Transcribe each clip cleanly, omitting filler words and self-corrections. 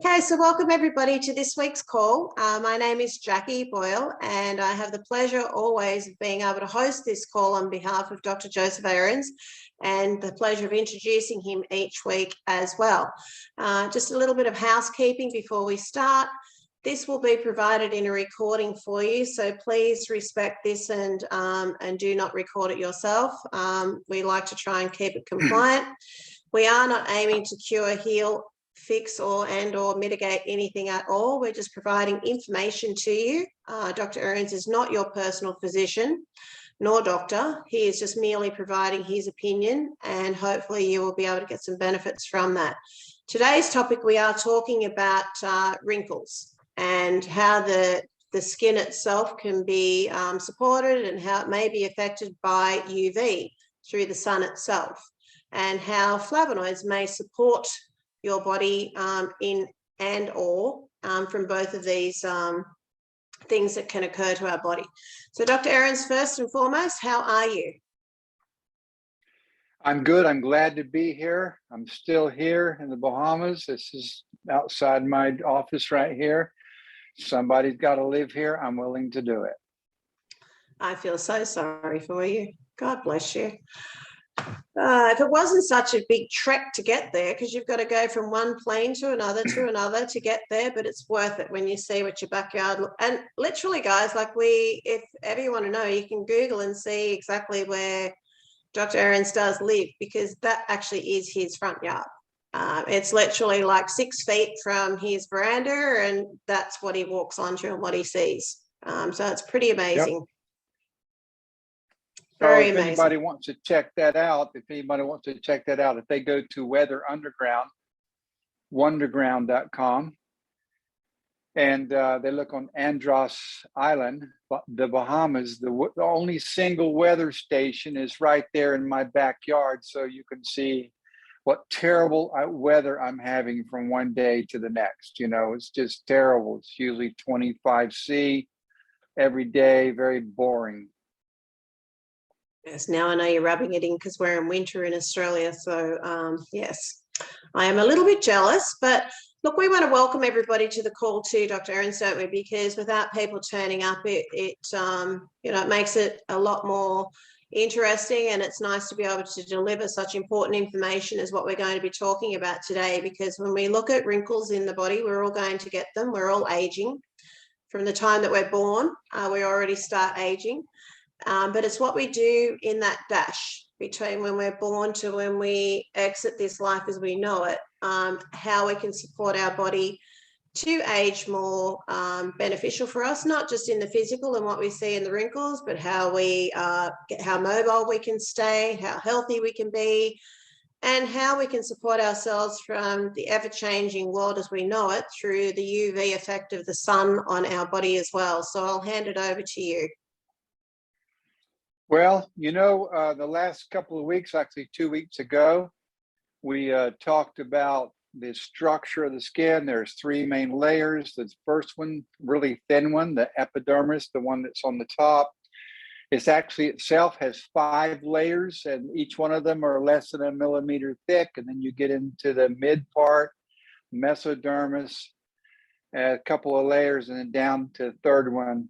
Okay, so welcome everybody to this week's call. My name is Jackie Boyle, and I have the pleasure always of being able to host this call on behalf of Dr. Joseph Ahrens, and the pleasure of introducing him each week as well. Just a little bit of housekeeping before we start. This will be provided in a recording for you, so please respect this and do not record it yourself. We like to try and keep it compliant. We are not aiming to cure, heal, fix or mitigate anything at all. We're just providing information to you. Dr. Ahrens is not your personal physician nor doctor. He is just merely providing his opinion, and hopefully you will be able to get some benefits from that. Today's topic, we are talking about wrinkles and how the skin itself can be supported and how it may be affected by UV through the sun itself, and how flavonoids may support your body in and or from both of these things that can occur to our body. So Dr. Ahrens, first and foremost, how are you? I'm good. I'm glad to be here. I'm still here in the Bahamas. This is outside my office right here. Somebody's got to live here. I'm willing to do it. I feel so sorry for you. God bless you. If it wasn't such a big trek to get there, because you've got to go from one plane to another to get there, but it's worth it when you see what your backyard looks. And literally, guys, like if ever you want to know, you can Google and see exactly where Dr. Ahrens does live, because that actually is his front yard. It's literally like 6 feet from his veranda, and that's what he walks onto and what he sees. So it's pretty amazing. Yep. Very if amazing. anybody wants to check that out, if they go to Weather Underground, wonderground.com, and they look on Andros Island, the Bahamas, the only single weather station is right there in my backyard. So you can see what terrible weather I'm having from one day to the next. You know, it's just terrible. It's usually 25°C every day, very boring. Yes, now I know you're rubbing it in because we're in winter in Australia. So yes, I am a little bit jealous, but look, we want to welcome everybody to the call too, Dr. Ahrens, don't we? Because without people turning up, it makes it a lot more interesting, and it's nice to be able to deliver such important information as what we're going to be talking about today. Because when we look at wrinkles in the body, we're all going to get them. We're all aging. From the time that we're born, we already start aging. But it's what we do in that dash between when we're born to when we exit this life as we know it, how we can support our body to age more beneficial for us, not just in the physical and what we see in the wrinkles, but how mobile we can stay, how healthy we can be, and how we can support ourselves from the ever-changing world as we know it through the UV effect of the sun on our body as well. So I'll hand it over to you. Well, the last couple of weeks, actually 2 weeks ago, we talked about the structure of the skin. There's 3 main layers. The first one, really thin one, the epidermis, the one that's on the top. It's actually itself has 5 layers, and each one of them are less than 1 millimeter thick. And then you get into the mid part, mesodermis, a couple of layers, and then down to the third one.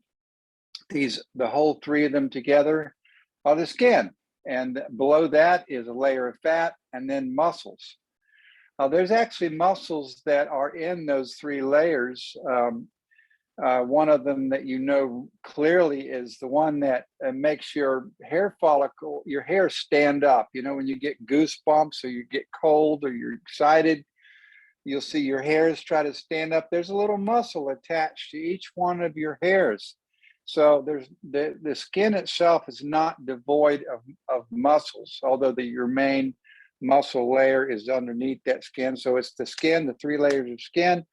The whole 3 of them together are the skin, and below that is a layer of fat and then muscles. There's actually muscles that are in those 3 layers. One of them that you know clearly is the one that makes your hair follicle, your hair stand up. You know, when you get goosebumps or you get cold or you're excited, you'll see your hairs try to stand up. There's a little muscle attached to each one of your hairs. So there's the skin itself is not devoid of muscles, although your main muscle layer is underneath that skin. So it's the skin, the 3 layers of skin,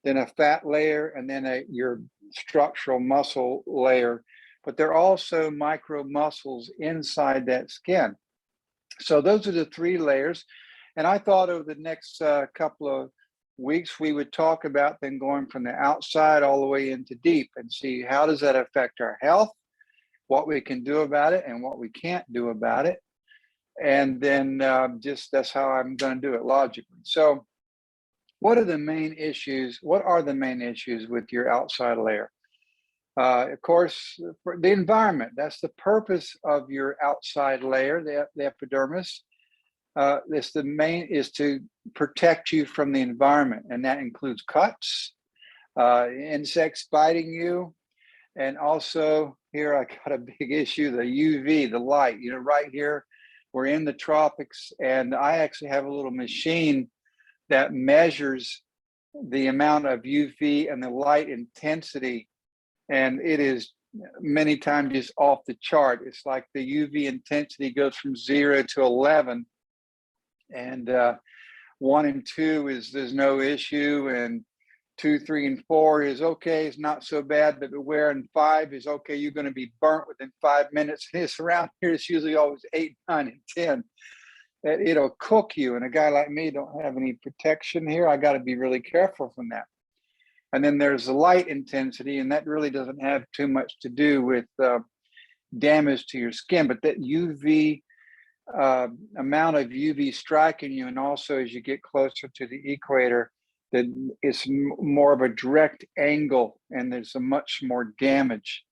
then a fat layer, and then your structural muscle layer. But there are also micro muscles inside that skin. So those are the 3 layers. And I thought over the next couple of weeks, we would talk about them going from the outside all the way into deep and see how does that affect our health, what we can do about it and what we can't do about it. And then that's how I'm going to do it logically. So What are the main issues? What are the main issues with your outside layer? Of course, for the environment. That's the purpose of your outside layer, the epidermis. This the main is to protect you from the environment, and that includes cuts, insects biting you, and also here I got a big issue: the UV, the light. You know, right here, we're in the tropics, and I actually have a little machine that measures the amount of UV and the light intensity, and it is many times just off the chart. It's like the UV intensity goes from 0 to 11, and 1 and 2 is there's no issue, and 2, 3, and 4 is okay, it's not so bad, but beware, and 5 is okay, you're going to be burnt within 5 minutes. And it's around here, it's usually always 8, 9, and 10. It'll cook you, and a guy like me don't have any protection here. I got to be really careful from that. And then there's the light intensity, and that really doesn't have too much to do with damage to your skin, but that UV amount of UV striking you, and also as you get closer to the equator, that it's more of a direct angle, and there's a much more damage.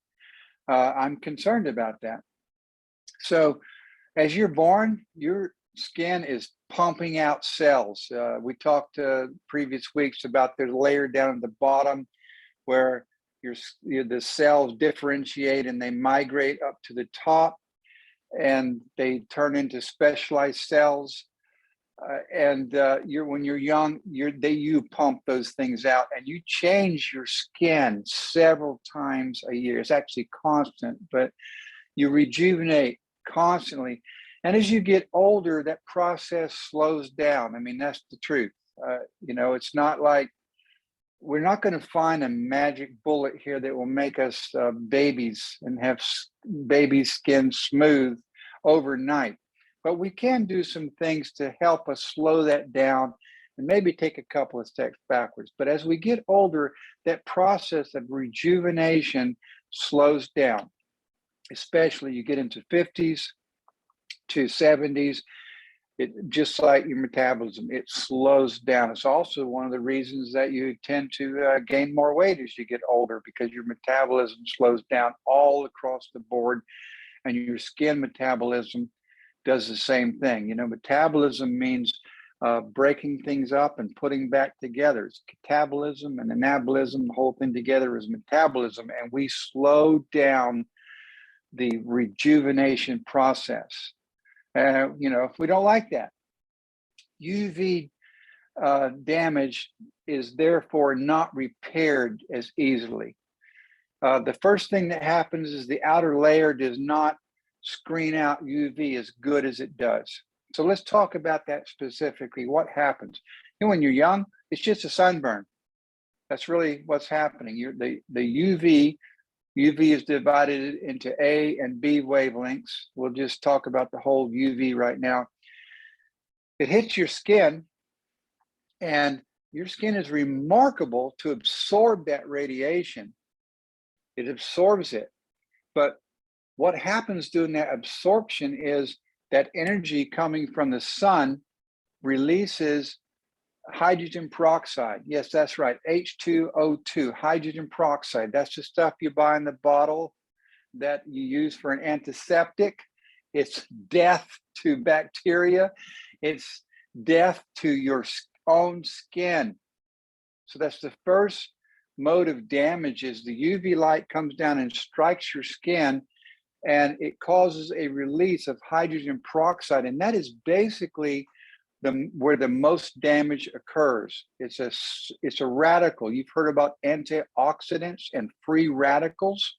I'm concerned about that. So as you're born, your skin is pumping out cells. We talked previous weeks about the layer down at the bottom where the cells differentiate and they migrate up to the top, and they turn into specialized cells. When you're young, you pump those things out, and you change your skin several times a year. It's actually constant, but you rejuvenate constantly. And as you get older, that process slows down. I mean, that's the truth. You know, it's not like we're not going to find a magic bullet here that will make us babies and have baby skin smooth overnight. But we can do some things to help us slow that down and maybe take a couple of steps backwards. But as we get older, that process of rejuvenation slows down, especially you get into 50s to 70s. It just like your metabolism, it slows down. It's also one of the reasons that you tend to gain more weight as you get older, because your metabolism slows down all across the board, and your skin metabolism does the same thing. You know, metabolism means breaking things up and putting back together. It's catabolism and anabolism. The whole thing together is metabolism, and we slow down the rejuvenation process. You know, we don't like that. UV damage is therefore not repaired as easily. The first thing that happens is the outer layer does not screen out UV as good as it does. So let's talk about that specifically. What happens? You know, when you're young, it's just a sunburn. That's really what's happening. The UV is divided into A and B wavelengths. We'll just talk about the whole UV right now. It hits your skin, and your skin is remarkable to absorb that radiation. It absorbs it. But what happens during that absorption is that energy coming from the sun releases hydrogen peroxide. Yes, that's right. H2O2, hydrogen peroxide. That's the stuff you buy in the bottle that you use for an antiseptic. It's death to bacteria. It's death to your own skin. So that's the first mode of damage, is the UV light comes down and strikes your skin, and it causes a release of hydrogen peroxide. And that is basically where the most damage occurs. It's a radical. You've heard about antioxidants and free radicals.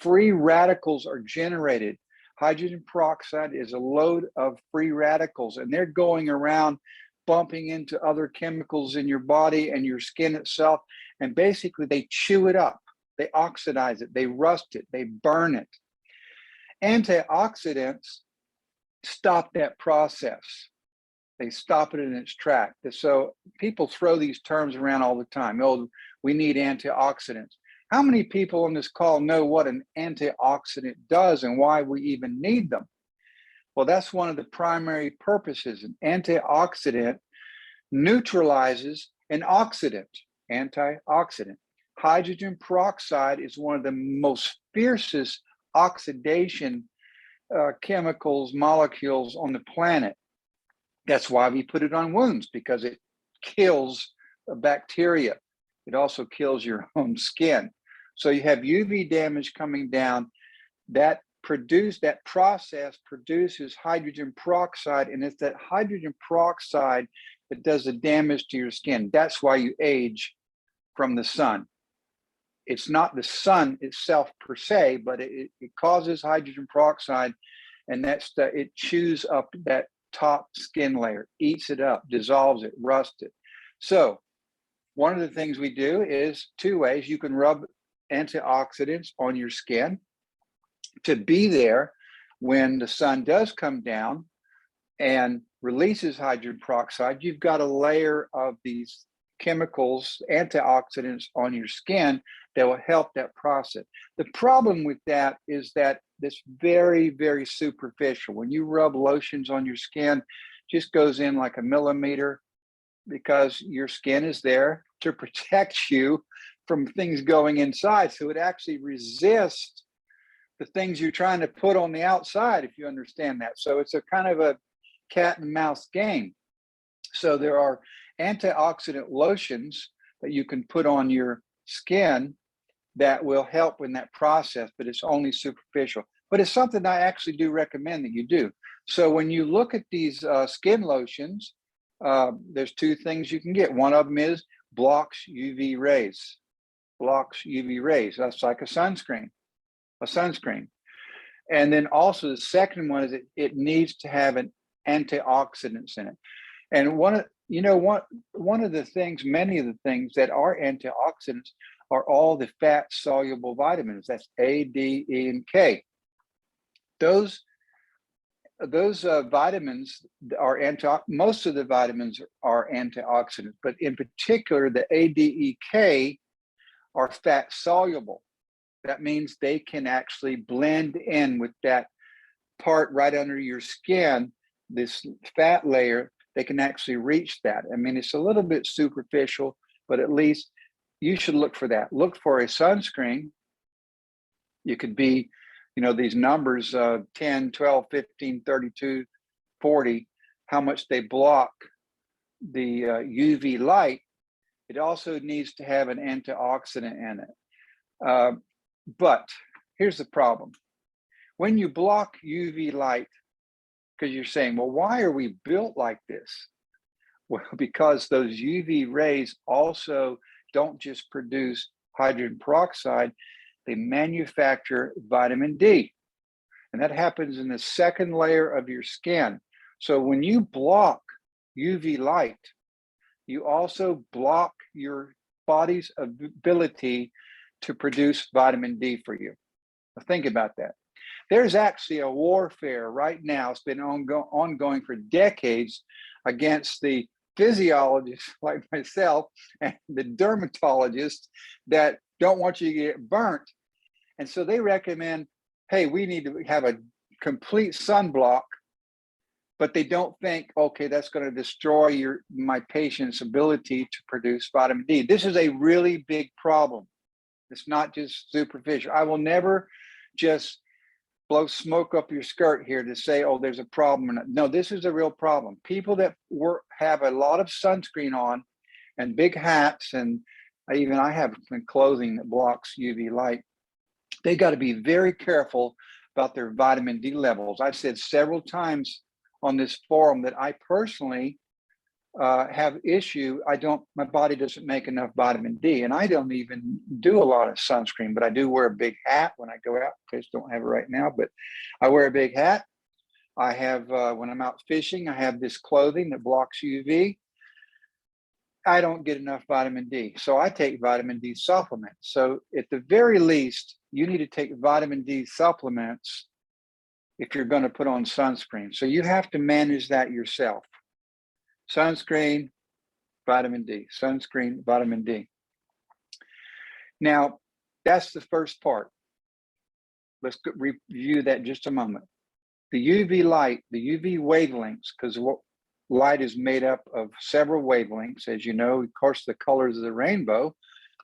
Free radicals are generated. Hydrogen peroxide is a load of free radicals, and they're going around bumping into other chemicals in your body and your skin itself. And basically they chew it up, they oxidize it, they rust it, they burn it. Antioxidants stop that process. They stop it in its track. So people throw these terms around all the time. Oh, we need antioxidants. How many people on this call know what an antioxidant does and why we even need them? Well, that's one of the primary purposes. An antioxidant neutralizes an oxidant, antioxidant. Hydrogen peroxide is one of the most fiercest oxidation chemicals, molecules on the planet. That's why we put it on wounds, because it kills bacteria. It also kills your own skin. So you have UV damage coming down. That process produces hydrogen peroxide, and it's that hydrogen peroxide that does the damage to your skin. That's why you age from the sun. It's not the sun itself per se, but it causes hydrogen peroxide, and it chews up that top skin layer, eats it up, dissolves it, rusts it. So one of the things we do is two ways. You can rub antioxidants on your skin to be there when the sun does come down and releases hydrogen peroxide. You've got a layer of these chemicals, antioxidants on your skin that will help that process. The problem with that is that it's very, very superficial. When you rub lotions on your skin, just goes in like a millimeter, because your skin is there to protect you from things going inside. So it actually resists the things you're trying to put on the outside, if you understand that. So it's a kind of a cat and mouse game. So there are antioxidant lotions that you can put on your skin that will help in that process, but it's only superficial. But it's something I actually do recommend that you do. So when you look at these skin lotions, there's two things you can get. One of them is blocks UV rays. Blocks UV rays. That's like a sunscreen. And then also the second one is it needs to have an antioxidants in it. And one of the things, many of the things that are antioxidants are all the fat soluble vitamins. That's A, D, E, and K. Those vitamins are most of the vitamins are antioxidants, but in particular the A, D, E, K are fat soluble. That means they can actually blend in with that part right under your skin, this fat layer. They can actually reach that. I mean, it's a little bit superficial, but at least you should look for that. Look for a sunscreen. You could be, these numbers, 10, 12, 15, 32, 40, how much they block the UV light. It also needs to have an antioxidant in it. But here's the problem. When you block UV light, because you're saying, well, why are we built like this? Well, because those UV rays also don't just produce hydrogen peroxide, they manufacture vitamin D. And that happens in the second layer of your skin. So when you block UV light, you also block your body's ability to produce vitamin D for you. Now think about that. There's actually a warfare right now. It's been ongoing for decades against the physiologists like myself and the dermatologists that don't want you to get burnt. And so they recommend, hey, we need to have a complete sunblock, but they don't think, okay, that's going to destroy my patient's ability to produce vitamin D. This is a really big problem. It's not just superficial. I will never just blow smoke up your skirt here to say, oh, there's a problem. No, this is a real problem. People that have a lot of sunscreen on and big hats, and I have clothing that blocks UV light, they got to be very careful about their vitamin D levels. I've said several times on this forum that I personally have issue. My body doesn't make enough vitamin D, and I don't even do a lot of sunscreen, but I do wear a big hat when I go out. I just don't have it right now, but I wear a big hat. I have, when I'm out fishing, I have this clothing that blocks UV. I don't get enough vitamin D, so I take vitamin D supplements. So at the very least, you need to take vitamin D supplements if you're going to put on sunscreen. So you have to manage that yourself. Sunscreen, vitamin D, sunscreen, vitamin D. Now, that's the first part. Let's review that in just a moment. The UV light, the UV wavelengths, because light is made up of several wavelengths, as you know, of course, the colors of the rainbow,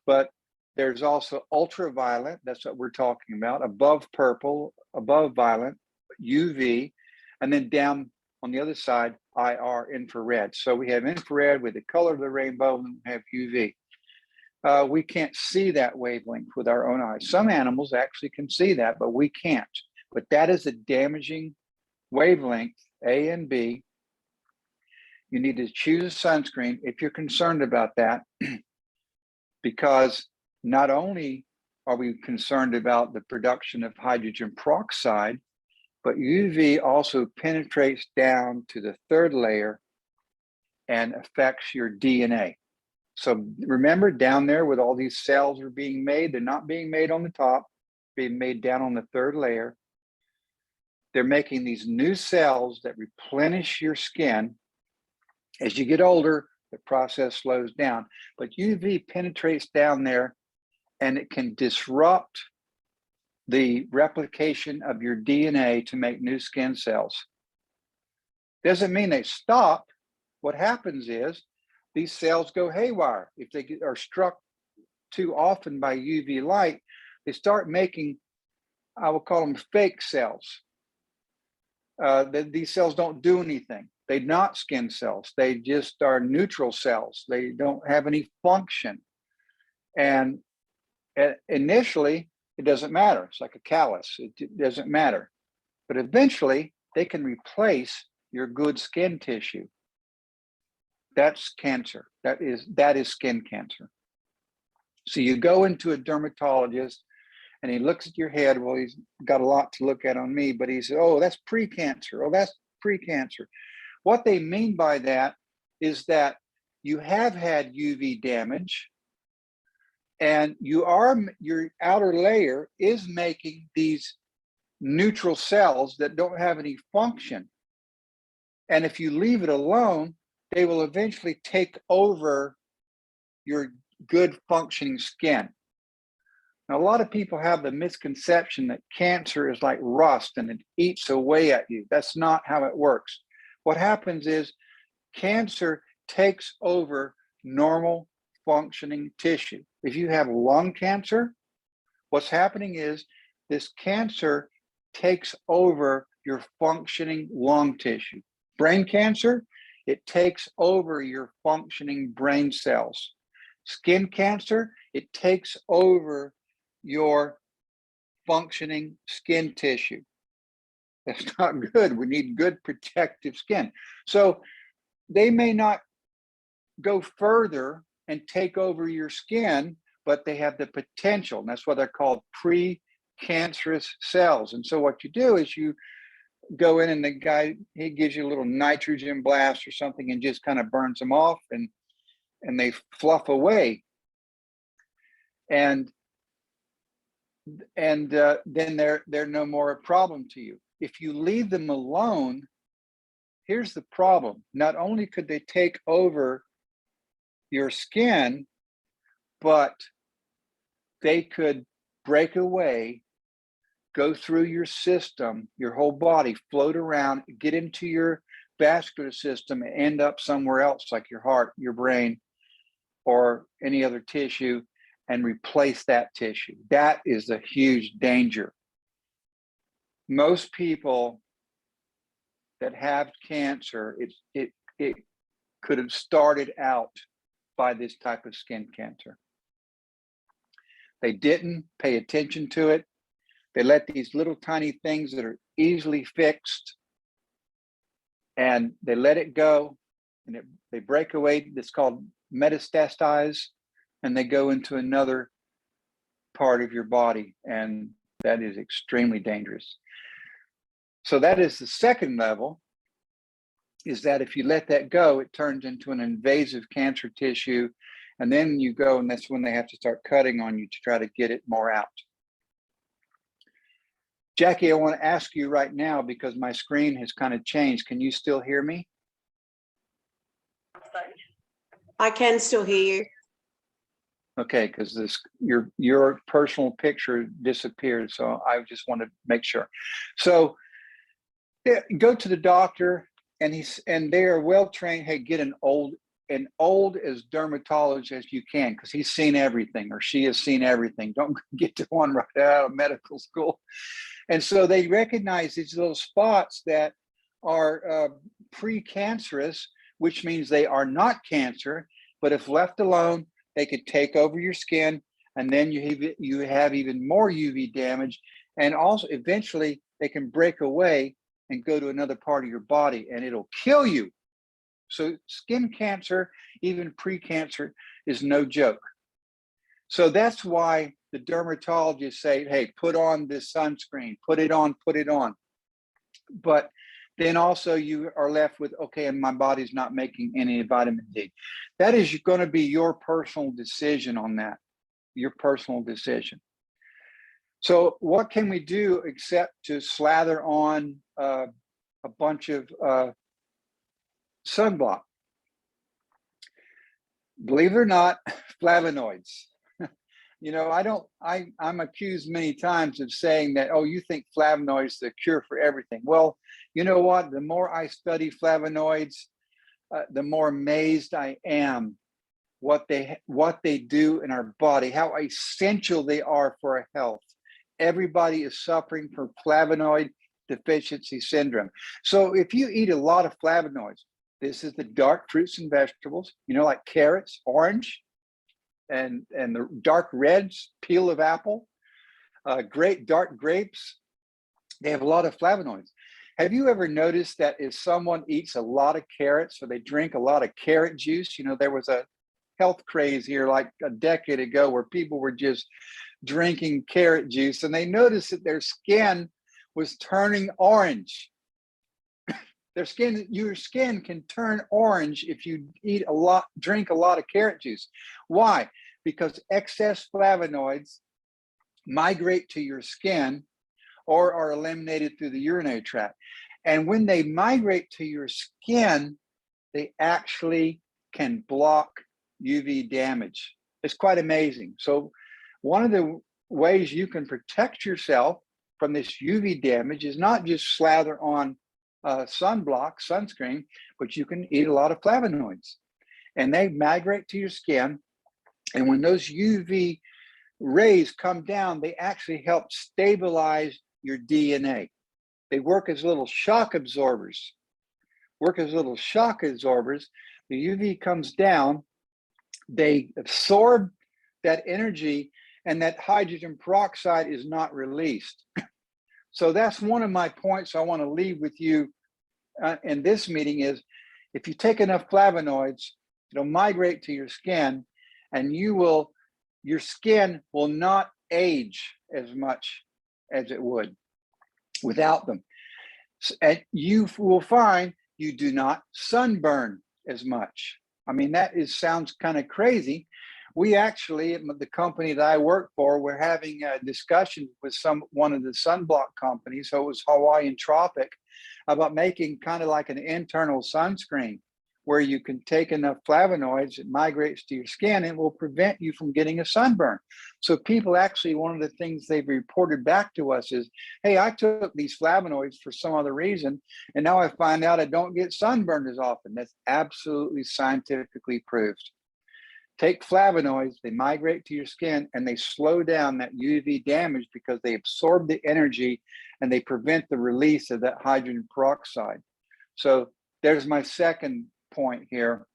but there's also ultraviolet, that's what we're talking about, above purple, above violet, UV, and then down on the other side, IR, infrared. So we have infrared with the color of the rainbow, and we have UV. We can't see that wavelength with our own eyes. Some animals actually can see that, but we can't. But that is a damaging wavelength, A and B. You need to choose a sunscreen if you're concerned about that, because not only are we concerned about the production of hydrogen peroxide, but UV also penetrates down to the third layer and affects your DNA. So remember, down there with all these cells are being made, they're not being made on the top, being made down on the third layer. They're making these new cells that replenish your skin. As you get older, the process slows down, but UV penetrates down there and it can disrupt the replication of your DNA to make new skin cells. Doesn't mean they stop. What happens is these cells go haywire. If they are struck too often by UV light, they start making, I will call them fake cells. These cells don't do anything. They're not skin cells. They just are neutral cells. They don't have any function. And initially, it doesn't matter. It's like a callus. It doesn't matter. But eventually, they can replace your good skin tissue. That's cancer. That is skin cancer. So you go into a dermatologist and he looks at your head. Well, he's got a lot to look at on me, but he says, oh, that's pre-cancer. Oh, that's pre-cancer. What they mean by that is that you have had UV damage and your outer layer is making these neutral cells that don't have any function. And if you leave it alone, they will eventually take over your good functioning skin. Now, a lot of people have the misconception that cancer is like rust and it eats away at you. That's not how it works. What happens is cancer takes over normal functioning tissue. If you have lung cancer, what's happening is this cancer takes over your functioning lung tissue. Brain cancer, it takes over your functioning brain cells. Skin cancer, it takes over your functioning skin tissue. That's not good. We need good protective skin. So they may not go further and take over your skin, but they have the potential. And that's why they're called pre-cancerous cells. And so what you do is you go in and the guy, he gives you a little nitrogen blast or something and just kind of burns them off and they fluff away. And then they're no more a problem to you. If you leave them alone, here's the problem. Not only could they take over your skin, but they could break away, go through your system, your whole body, float around, get into your vascular system, and end up somewhere else like your heart, your brain, or any other tissue, and replace that tissue. That is a huge danger. Most people that have cancer, it could have started out by this type of skin cancer. They didn't pay attention to it. They let these little tiny things that are easily fixed, and they let it go, and they break away. It's called metastasize, and they go into another part of your body, and that is extremely dangerous. So that is the second level, is that if you let that go, it turns into an invasive cancer tissue, and then you go, and that's when they have to start cutting on you to try to get it more out. Jackie, I want to ask you right now, because my screen has kind of changed. Can you still hear me? I can still hear you. Okay, because your personal picture disappeared, so I just want to make sure. So yeah, go to the doctor and they are well trained. Hey, get an old as dermatologist as you can, because he's seen everything or she has seen everything. Don't get to one right out of medical school. And so they recognize these little spots that are precancerous, which means they are not cancer, but if left alone, they could take over your skin, and then you have even more UV damage, and also eventually they can break away and go to another part of your body, and it'll kill you. So skin cancer, even pre-cancer, is no joke. So that's why the dermatologists say, hey, put on this sunscreen, put it on. But then also you are left with, okay, and my body's not making any vitamin D. That is going to be your personal decision on that, your personal decision. So what can we do except to slather on a bunch of sunblock? Believe it or not, flavonoids. You know, I'm accused many times of saying that, oh, you think flavonoids are the cure for everything. Well, you know what? The more I study flavonoids, the more amazed I am what they do in our body, how essential they are for our health. Everybody is suffering from flavonoid deficiency syndrome. So if you eat a lot of flavonoids, this is the dark fruits and vegetables, you know, like carrots, orange, and the dark reds, peel of apple, great dark grapes, they have a lot of flavonoids. Have you ever noticed that if someone eats a lot of carrots or they drink a lot of carrot juice, you know, there was a health craze here like a decade ago where people were just drinking carrot juice, and they noticed that their skin was turning orange. Your skin can turn orange if you drink a lot of carrot juice. Why? Because excess flavonoids migrate to your skin or are eliminated through the urinary tract. And when they migrate to your skin, they actually can block UV damage. It's quite amazing. So one of the ways you can protect yourself from this UV damage is not just slather on sunscreen, but you can eat a lot of flavonoids, and they migrate to your skin. And when those UV rays come down, they actually help stabilize your DNA. They work as little shock absorbers. The UV comes down, they absorb that energy, and that hydrogen peroxide is not released. So that's one of my points I want to leave with you in this meeting is, if you take enough flavonoids, it'll migrate to your skin, and your skin will not age as much as it would without them. And you will find you do not sunburn as much. I mean, sounds kind of crazy. We actually, at the company that I work for, we're having a discussion with one of the sunblock companies, so it was Hawaiian Tropic, about making kind of like an internal sunscreen where you can take enough flavonoids, it migrates to your skin and will prevent you from getting a sunburn. So people actually, one of the things they've reported back to us is, hey, I took these flavonoids for some other reason, and now I find out I don't get sunburned as often. That's absolutely scientifically proved. Take flavonoids, they migrate to your skin, and they slow down that UV damage because they absorb the energy and they prevent the release of that hydrogen peroxide. So there's my second point here.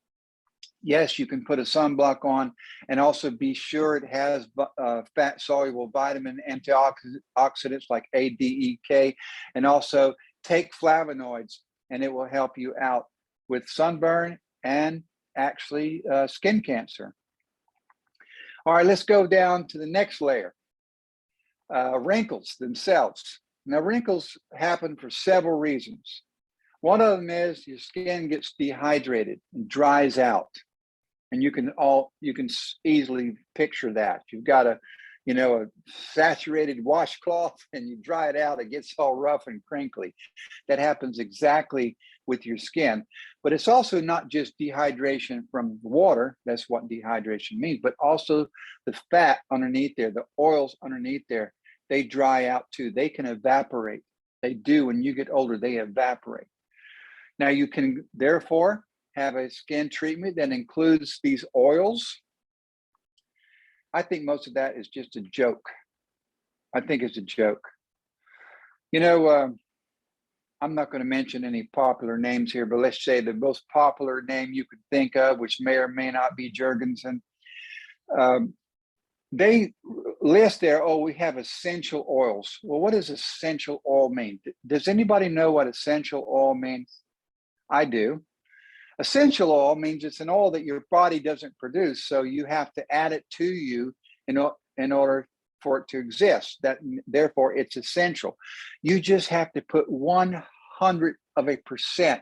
Yes, you can put a sunblock on, and also be sure it has fat-soluble vitamin antioxidants like A, D, E, K, and also take flavonoids, and it will help you out with sunburn and actually skin cancer. All right, let's go down to the next layer. Wrinkles themselves. Now, wrinkles happen for several reasons. One of them is your skin gets dehydrated and dries out, and you can easily picture that. You've got a saturated washcloth, and you dry it out, it gets all rough and crinkly. That happens exactly with your skin. But it's also not just dehydration from water, that's what dehydration means, but also the fat underneath there, the oils underneath there, they dry out too. They can evaporate. They do. When you get older, they evaporate. Now you can therefore have a skin treatment that includes these oils. I think most of that is just a joke. I think it's a joke. You know, I'm not going to mention any popular names here, but let's say the most popular name you could think of, which may or may not be Jergensen. They list there, oh, we have essential oils. Well, what does essential oil mean? Does anybody know what essential oil means? I do. Essential oil means it's an oil that your body doesn't produce, so you have to add it to you in order for it to exist. Therefore, it's essential. You just have to put 100%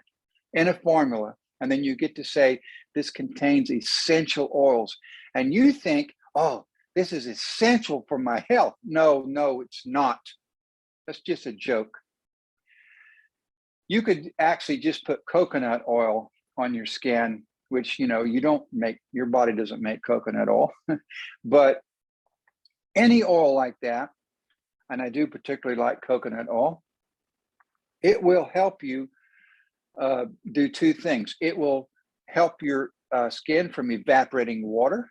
in a formula, and then you get to say, this contains essential oils. And you think, oh, this is essential for my health. No, it's not. That's just a joke. You could actually just put coconut oil on your skin, which, you know, your body doesn't make coconut oil, but any oil like that, and I do particularly like coconut oil, it will help you do two things. It will help your skin from evaporating water.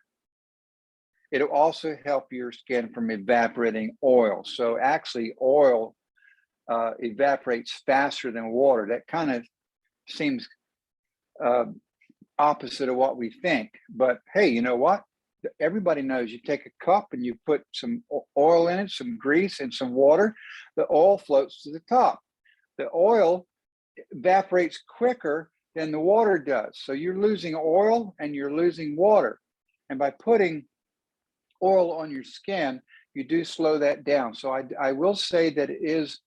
It'll also help your skin from evaporating oil. So actually oil evaporates faster than water. That kind of seems opposite of what we think. But hey, you know what? Everybody knows you take a cup and you put some oil in it, some grease and some water, the oil floats to the top. The oil evaporates quicker than the water does. So you're losing oil and you're losing water. And by putting oil on your skin, you do slow that down. So I will say that it is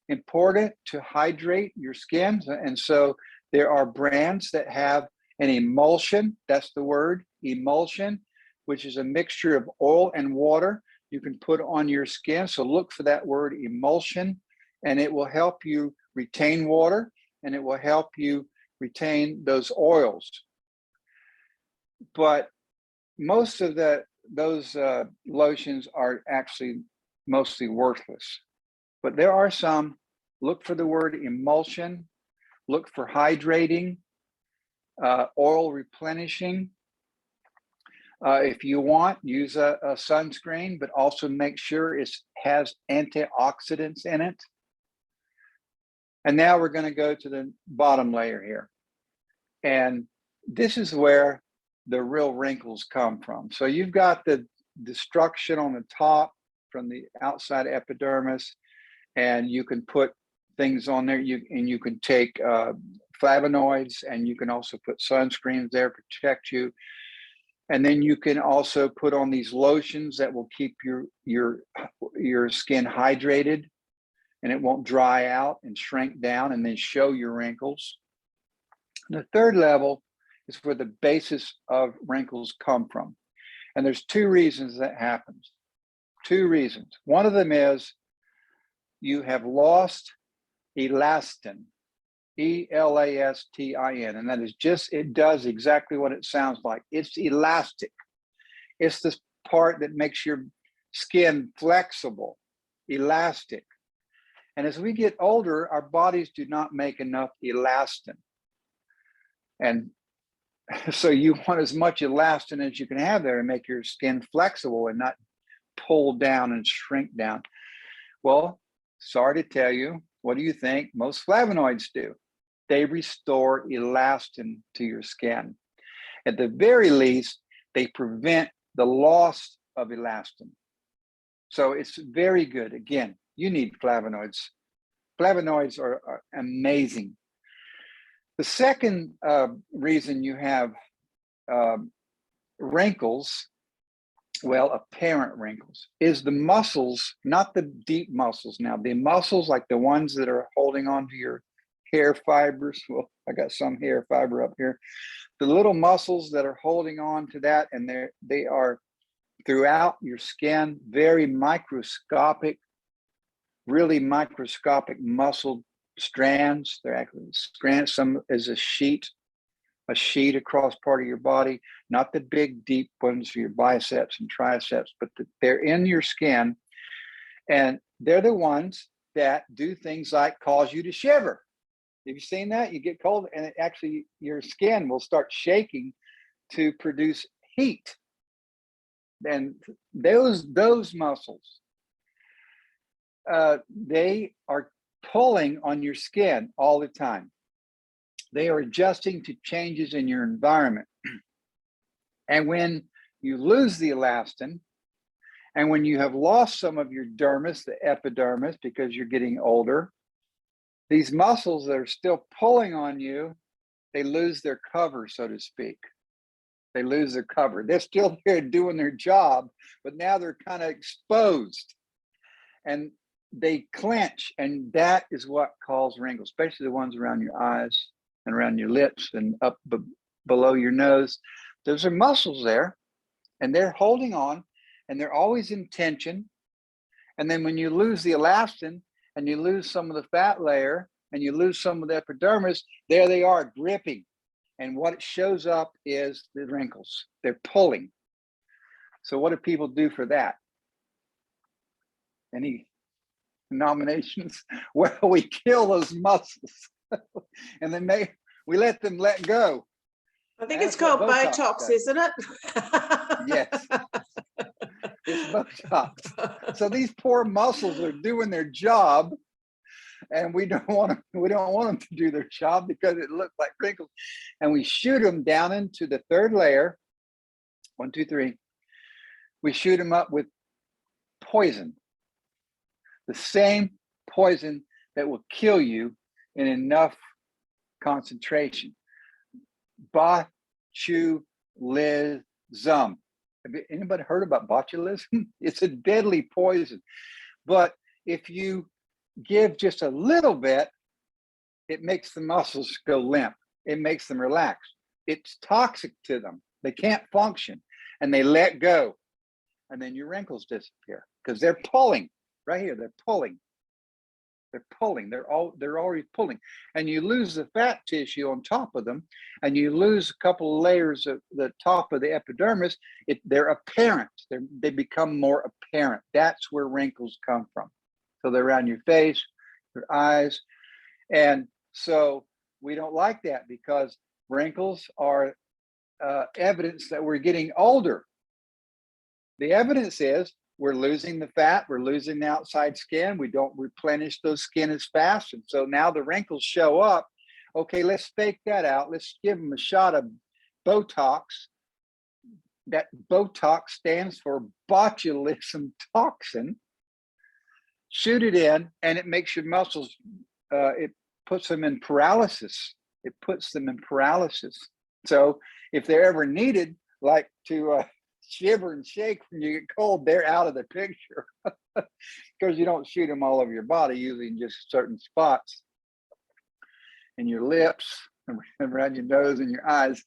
important to hydrate your skin. And so there are brands that have an emulsion, that's the word, emulsion, which is a mixture of oil and water you can put on your skin. So look for that word emulsion, and it will help you retain water, and it will help you retain those oils. But most of those lotions are actually mostly worthless. But there are some. Look for the word emulsion, look for hydrating, oil replenishing. If you want, use a sunscreen, but also make sure it has antioxidants in it. And now we're going to go to the bottom layer here. And this is where the real wrinkles come from. So you've got the destruction on the top from the outside epidermis, and you can put things on there. You can take flavonoids, and you can also put sunscreens there, protect you. And then you can also put on these lotions that will keep your skin hydrated, and it won't dry out and shrink down and then show your wrinkles. The third level is where the basis of wrinkles come from. And there's two reasons that happens. Two reasons. One of them is you have lost elastin, elastin, and that is just, it does exactly what it sounds like. It's elastic. It's this part that makes your skin flexible, elastic. And as we get older, our bodies do not make enough elastin. And so you want as much elastin as you can have there to make your skin flexible and not pull down and shrink down. Well, sorry to tell you, what do you think most flavonoids do? They restore elastin to your skin. At the very least, they prevent the loss of elastin. So it's very good. Again, you need flavonoids. Flavonoids are amazing. The second reason you have wrinkles, well, apparent wrinkles, is the muscles, not the deep muscles. Now, the muscles like the ones that are holding on to your hair fibers. Well, I got some hair fiber up here. The little muscles that are holding on to that, and they are throughout your skin, very microscopic, really microscopic muscle strands. They're actually strands. Some is a sheet across part of your body, not the big deep ones, your biceps and triceps, but they're in your skin. And they're the ones that do things like cause you to shiver. Have you seen that? You get cold and it actually your skin will start shaking to produce heat. And those muscles, they are pulling on your skin all the time. They are adjusting to changes in your environment. And when you lose the elastin, and when you have lost some of your dermis, the epidermis, because you're getting older, these muscles that are still pulling on you, they lose their cover, so to speak. They lose their cover. They're still there doing their job, but now they're kind of exposed and they clench. And that is what causes wrinkles, especially the ones around your eyes and around your lips and up below your nose. Those are muscles there and they're holding on and they're always in tension. And then when you lose the elastin and you lose some of the fat layer and you lose some of the epidermis, there they are gripping. And what shows up is the wrinkles. They're pulling. So what do people do for that? Any nominations? Well, we kill those muscles and then we let them let go. I think it's called Botox, isn't it? Yes. It's Botox. So these poor muscles are doing their job, and we don't want them to do their job because it looks like wrinkles. And we shoot them down into the third layer. 1, 2, 3. We shoot them up with poison, the same poison that will kill you in enough concentration. Botulism. Have anybody heard about botulism? It's a deadly poison. But if you give just a little bit, it makes the muscles go limp. It makes them relax. It's toxic to them. They can't function and they let go. And then your wrinkles disappear because they're pulling right here. They're pulling. They're pulling. They're already pulling. And you lose the fat tissue on top of them, and you lose a couple of layers of the top of the epidermis. They're apparent. They become more apparent. That's where wrinkles come from. So they're around your face, your eyes. And so we don't like that because wrinkles are evidence that we're getting older. The evidence is we're losing the fat, we're losing the outside skin, we don't replenish those skin as fast. And so now the wrinkles show up. Okay, let's fake that out. Let's give them a shot of Botox. That Botox stands for botulism toxin. Shoot it in, and it makes your muscles, it puts them in paralysis. It puts them in paralysis. So if they're ever needed, like to shiver and shake when you get cold, they're out of the picture because you don't shoot them all over your body, usually in just certain spots in your lips, around your nose and your eyes.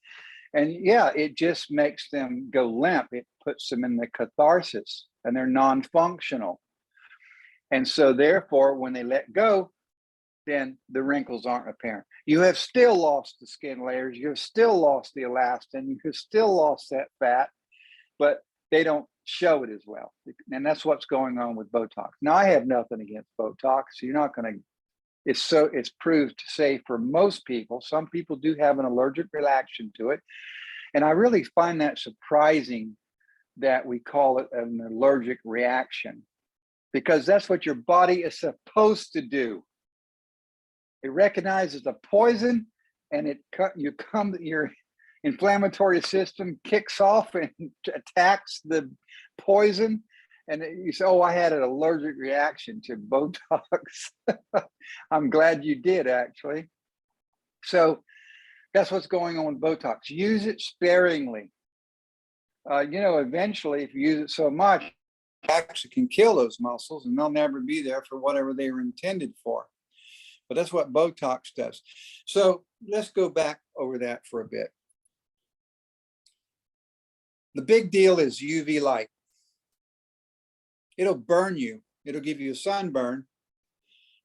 And yeah, it just makes them go limp. It puts them in the catharsis and they're non-functional. And so therefore, when they let go, then the wrinkles aren't apparent. You have still lost the skin layers. You have still lost the elastin. You have still lost that fat, but they don't show it as well. And that's what's going on with Botox. Now, I have nothing against Botox. You're not going to, it's proved safe for most people. Some people do have an allergic reaction to it. And I really find that surprising that we call it an allergic reaction, because that's what your body is supposed to do. It recognizes the poison and your inflammatory system kicks off and attacks the poison. And you say, oh, I had an allergic reaction to Botox. I'm glad you did, actually. So that's what's going on with Botox. Use it sparingly. Eventually, if you use it so much, it actually can kill those muscles and they'll never be there for whatever they were intended for. But that's what Botox does. So let's go back over that for a bit. The big deal is UV light. It'll burn you. It'll give you a sunburn.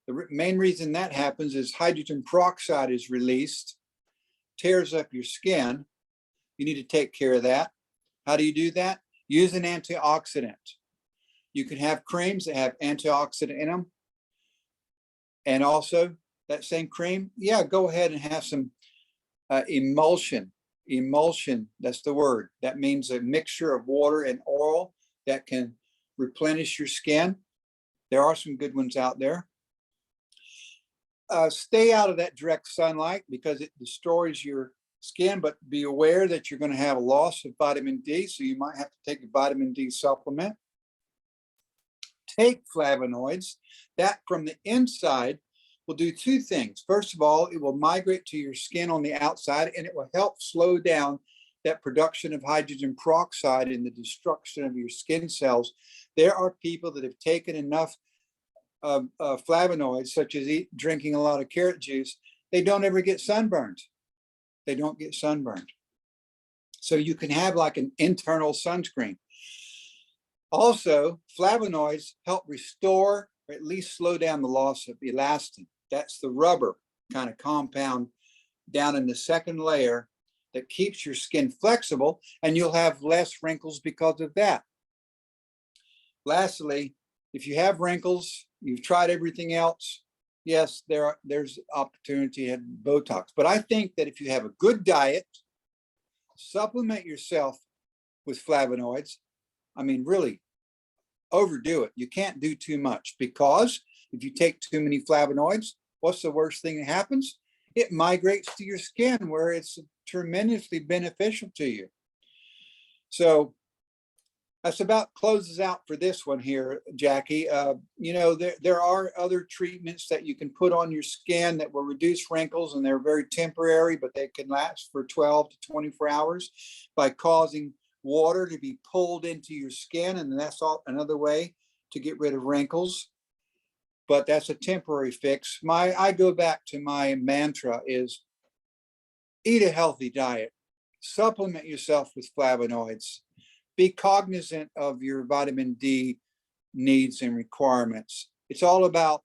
The main reason that happens is hydrogen peroxide is released, tears up your skin. You need to take care of that. How do you do that? Use an antioxidant. You can have creams that have antioxidant in them. And also that same cream, yeah, go ahead and have some emulsion. Emulsion, that's the word. That means a mixture of water and oil that can replenish your skin. There are some good ones out there. Stay out of that direct sunlight because it destroys your skin, but be aware that you're going to have a loss of vitamin D, so you might have to take a vitamin D supplement. Take flavonoids. That from the inside will do two things. First of all, it will migrate to your skin on the outside, and it will help slow down that production of hydrogen peroxide and the destruction of your skin cells. There are people that have taken enough flavonoids, such as drinking a lot of carrot juice, they don't ever get sunburned. They don't get sunburned. So you can have like an internal sunscreen. Also, flavonoids help restore or at least slow down the loss of elastin. That's the rubber kind of compound down in the second layer that keeps your skin flexible, and you'll have less wrinkles because of that. Lastly, if you have wrinkles, you've tried everything else, yes, there's opportunity to have Botox. But I think that if you have a good diet, supplement yourself with flavonoids, I mean, really overdo it. You can't do too much, because if you take too many flavonoids, what's the worst thing that happens? It migrates to your skin where it's tremendously beneficial to you. So that's about closes out for this one here, Jackie. You know, there are other treatments that you can put on your skin that will reduce wrinkles, and they're very temporary, but they can last for 12 to 24 hours by causing water to be pulled into your skin, and that's another way to get rid of wrinkles. But that's a temporary fix. I go back to my mantra is eat a healthy diet, supplement yourself with flavonoids, be cognizant of your vitamin D needs and requirements. It's all about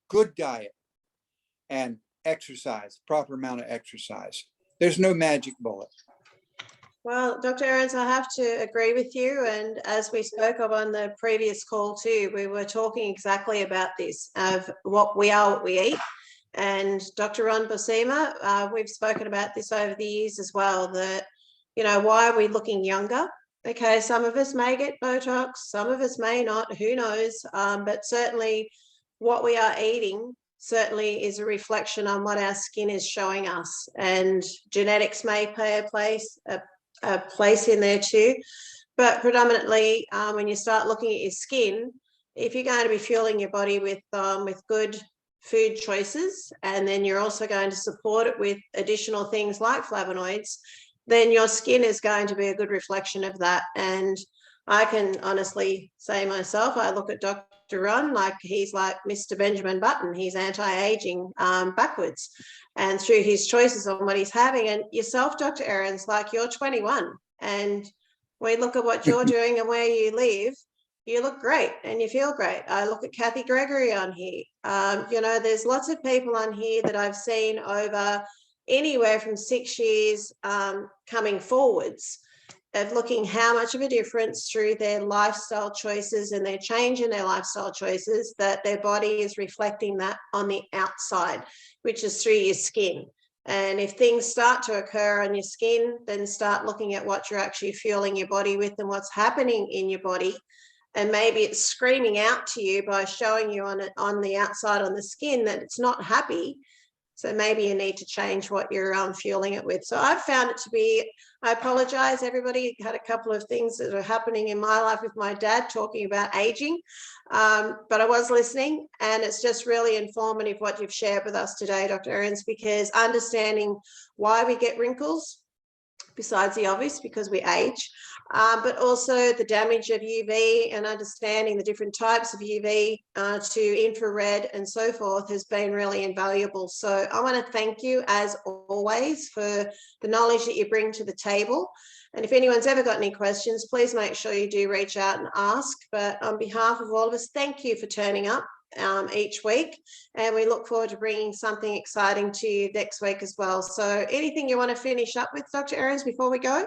good diet and exercise, proper amount of exercise. There's no magic bullet. Well, Dr. Ahrens, I have to agree with you. And as we spoke of on the previous call too, we were talking exactly about this, of what we are, what we eat. And Dr. Ron Bosima, we've spoken about this over the years as well, that, you know, why are we looking younger? Okay, some of us may get Botox, some of us may not, who knows? But certainly what we are eating certainly is a reflection on what our skin is showing us. And genetics may play a place in there too, but predominantly when you start looking at your skin, if you're going to be fueling your body with good food choices, and then you're also going to support it with additional things like flavonoids, then your skin is going to be a good reflection of that. And I can honestly say myself, I look at Dr. Ron like he's like Mr. Benjamin Button. He's anti-aging backwards, and through his choices on what he's having. And yourself, Dr. Ahrens, like you're 21, and we look at what you're doing and where you live, you look great and you feel great. I look at Kathy Gregory on here. You know, there's lots of people on here that I've seen over anywhere from 6 years coming forwards, of looking how much of a difference through their lifestyle choices and their change in their lifestyle choices, that their body is reflecting that on the outside, which is through your skin. And if things start to occur on your skin, then start looking at what you're actually fueling your body with and what's happening in your body. And maybe it's screaming out to you by showing you on the outside on the skin that it's not happy. So maybe you need to change what you're fueling it with. So I've found it to be, I apologize, everybody, had a couple of things that are happening in my life with my dad talking about aging, but I was listening, and it's just really informative what you've shared with us today, Dr. Ahrens, because understanding why we get wrinkles, besides the obvious, because we age, but also the damage of UV and understanding the different types of UV to infrared and so forth has been really invaluable. So I want to thank you as always for the knowledge that you bring to the table. And if anyone's ever got any questions, please make sure you do reach out and ask. But on behalf of all of us, thank you for turning up each week, and we look forward to bringing something exciting to you next week as well. So anything you want to finish up with, Dr. Ahrens, before we go?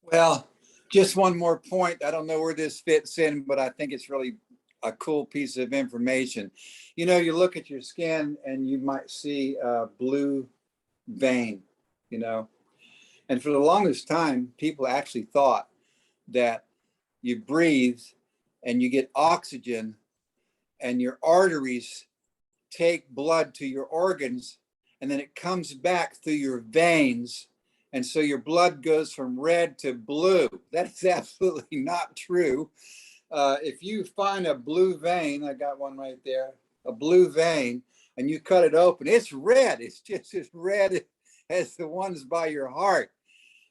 Well, just one more point. I don't know where this fits in, but I think it's really a cool piece of information. You know, you look at your skin and you might see a blue vein, you know, and for the longest time, people actually thought that you breathe and you get oxygen and your arteries take blood to your organs and then it comes back through your veins. And so your blood goes from red to blue. That's absolutely not true. If you find a blue vein, I got one right there, a blue vein, and you cut it open, it's red. It's just as red as the ones by your heart.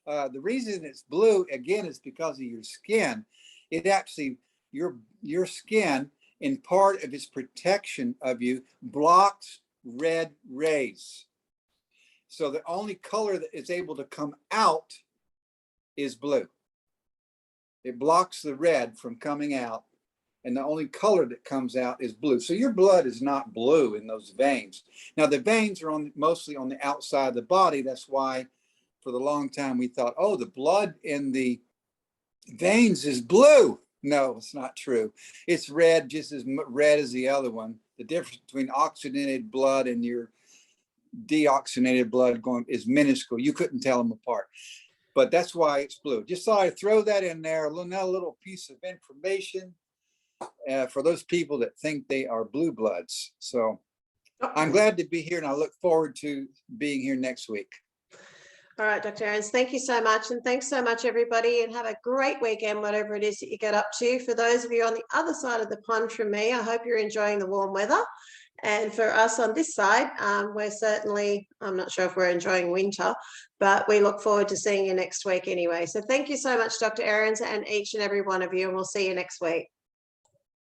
The reason it's blue, again, is because of your skin. It actually, your skin, in part of its protection of you, blocks red rays. So the only color that is able to come out is blue. It blocks the red from coming out, and the only color that comes out is blue. So your blood is not blue in those veins. Now the veins are mostly on the outside of the body. That's why for the long time we thought, oh, the blood in the veins is blue. No, it's not true. It's red, just as red as the other one. The difference between oxygenated blood and your deoxygenated blood is minuscule. You couldn't tell them apart. But that's why it's blue. Just thought I'd throw that in there, a little piece of information for those people that think they are blue bloods. So I'm glad to be here, and I look forward to being here next week. All right, Dr. Ahrens, thank you so much. And thanks so much, everybody, and have a great weekend, whatever it is that you get up to. For those of you on the other side of the pond from me, I hope you're enjoying the warm weather. And for us on this side, we're certainly, I'm not sure if we're enjoying winter, but we look forward to seeing you next week anyway. So thank you so much, Dr. Ahrens, and each and every one of you, and we'll see you next week.